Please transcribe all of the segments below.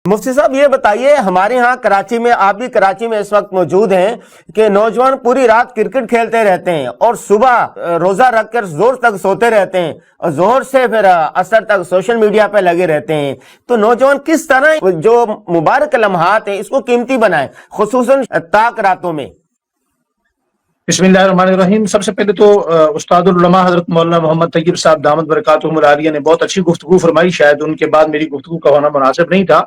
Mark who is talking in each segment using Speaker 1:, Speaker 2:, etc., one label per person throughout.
Speaker 1: مفتی صاحب یہ بتائیے، ہمارے ہاں کراچی میں، آپ بھی کراچی میں اس وقت موجود ہیں، کہ نوجوان پوری رات کرکٹ کھیلتے رہتے ہیں اور صبح روزہ رکھ کر زور تک سوتے رہتے ہیں اور ظہر سے پھر عصر تک سوشل میڈیا پہ لگے رہتے ہیں. تو نوجوان کس طرح جو مبارک لمحات ہیں اس کو قیمتی بنائیں، خصوصاً طاق راتوں میں؟
Speaker 2: بسم اللہ الرحمن الرحیم. سب سے پہلے تو استاد العلماء حضرت مولانا محمد طیب صاحب دامت برکاتہم العالیہ نے بہت اچھی گفتگو فرمائی. شاید ان کے بعد میری گفتگو کا ہونا مناسب نہیں تھا،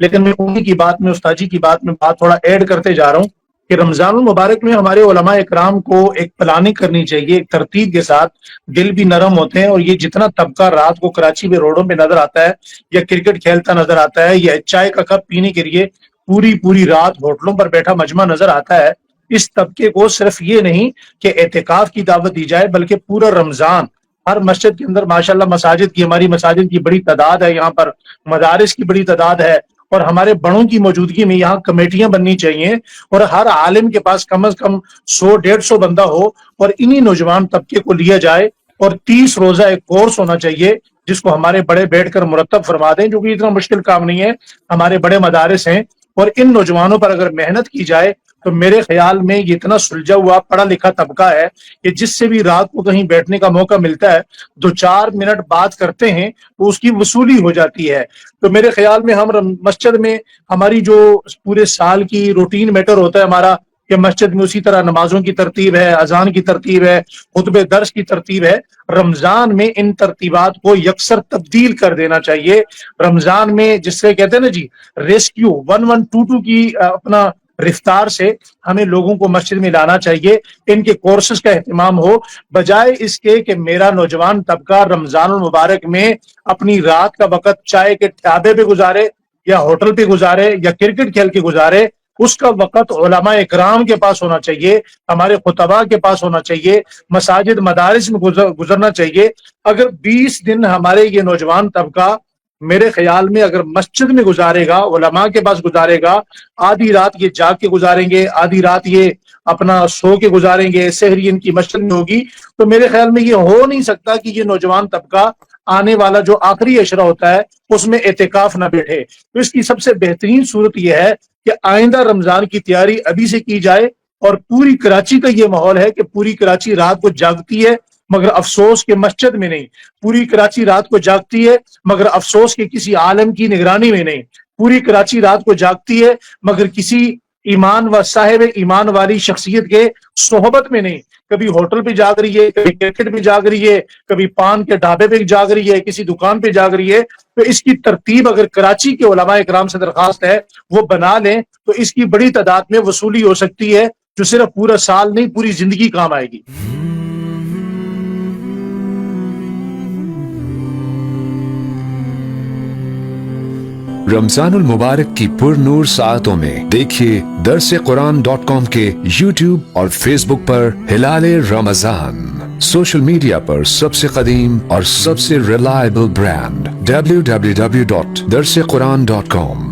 Speaker 2: لیکن میں انہی کی بات میں، استاد جی کی بات میں بات تھوڑا ایڈ کرتے جا رہا ہوں کہ رمضان المبارک میں ہمارے علماء اکرام کو ایک پلاننگ کرنی چاہیے، ایک ترتیب کے ساتھ. دل بھی نرم ہوتے ہیں، اور یہ جتنا طبقہ رات کو کراچی میں روڈوں پہ نظر آتا ہے یا کرکٹ کھیلتا نظر آتا ہے یا چائے کا کپ پینے کے لیے پوری رات ہوٹلوں پر بیٹھا مجمع نظر آتا ہے، اس طبقے کو صرف یہ نہیں کہ اعتکاف کی دعوت دی جائے، بلکہ پورا رمضان ہر مسجد کے اندر ماشاءاللہ مساجد کی، ہماری مساجد کی بڑی تعداد ہے، یہاں پر مدارس کی بڑی تعداد ہے، اور ہمارے بڑوں کی موجودگی میں یہاں کمیٹیاں بننی چاہیے، اور ہر عالم کے پاس کم از کم 100-150 بندہ ہو، اور انہی نوجوان طبقے کو لیا جائے، اور 30 روزہ ایک کورس ہونا چاہیے جس کو ہمارے بڑے بیٹھ کر مرتب فرما دیں، جو کہ اتنا مشکل کام نہیں ہے. ہمارے بڑے مدارس ہیں، اور ان نوجوانوں پر اگر محنت کی جائے تو میرے خیال میں یہ اتنا سلجھا ہوا پڑھا لکھا طبقہ ہے کہ جس سے بھی رات کو کہیں بیٹھنے کا موقع ملتا ہے 2-4 منٹ بات کرتے ہیں تو اس کی وصولی ہو جاتی ہے. تو میرے خیال میں ہم مسجد میں ہماری جو پورے سال کی روٹین میٹر ہوتا ہے ہمارا، کہ مسجد میں اسی طرح نمازوں کی ترتیب ہے، اذان کی ترتیب ہے، خطبہ درس کی ترتیب ہے، رمضان میں ان ترتیبات کو یکسر تبدیل کر دینا چاہیے. رمضان میں جس سے کہتے ہیں نا جی ریسکیو 1122 کی اپنا رفتار سے ہمیں لوگوں کو مسجد میں لانا چاہیے، ان کے کورسز کا اہتمام ہو، بجائے اس کے کہ میرا نوجوان طبقہ رمضان المبارک میں اپنی رات کا وقت چائے کے ڈھابے پہ گزارے یا ہوٹل پہ گزارے یا کرکٹ کھیل کے گزارے. اس کا وقت علماء اکرام کے پاس ہونا چاہیے، ہمارے خطباء کے پاس ہونا چاہیے، مساجد مدارس میں گزرنا چاہیے. اگر 20 دن ہمارے یہ نوجوان طبقہ میرے خیال میں اگر مسجد میں گزارے گا، علماء کے پاس گزارے گا، آدھی رات یہ جاگ کے گزاریں گے، آدھی رات یہ اپنا سو کے گزاریں گے، سحری ان کی مسجد میں ہوگی، تو میرے خیال میں یہ ہو نہیں سکتا کہ یہ نوجوان طبقہ آنے والا جو آخری عشرہ ہوتا ہے اس میں اعتکاف نہ بیٹھے. تو اس کی سب سے بہترین صورت یہ ہے کہ آئندہ رمضان کی تیاری ابھی سے کی جائے. اور پوری کراچی کا یہ ماحول ہے کہ پوری کراچی رات کو جاگتی ہے، مگر افسوس کہ مسجد میں نہیں. پوری کراچی رات کو جاگتی ہے، مگر افسوس کہ کسی عالم کی نگرانی میں نہیں. پوری کراچی رات کو جاگتی ہے، مگر کسی ایمان و صاحب ایمان والی شخصیت کے صحبت میں نہیں. کبھی ہوٹل پہ جاگ رہی ہے، کبھی کرکٹ پہ جاگ رہی ہے، کبھی پان کے ڈھابے پہ جاگ رہی ہے، کسی دکان پہ جاگ رہی ہے. تو اس کی ترتیب اگر کراچی کے علماء اکرام سے درخواست ہے وہ بنا لیں تو اس کی بڑی تعداد میں وصولی ہو سکتی ہے، جو صرف پورا سال نہیں پوری زندگی کام آئے گی.
Speaker 3: رمضان المبارک کی پر نور ساعتوں میں دیکھیے درسقرآن.com کے YouTube اور فیس بک پر ہلال رمضان. سوشل میڈیا پر سب سے قدیم اور سب سے ریلائبل برانڈ www.درسقرآن.com.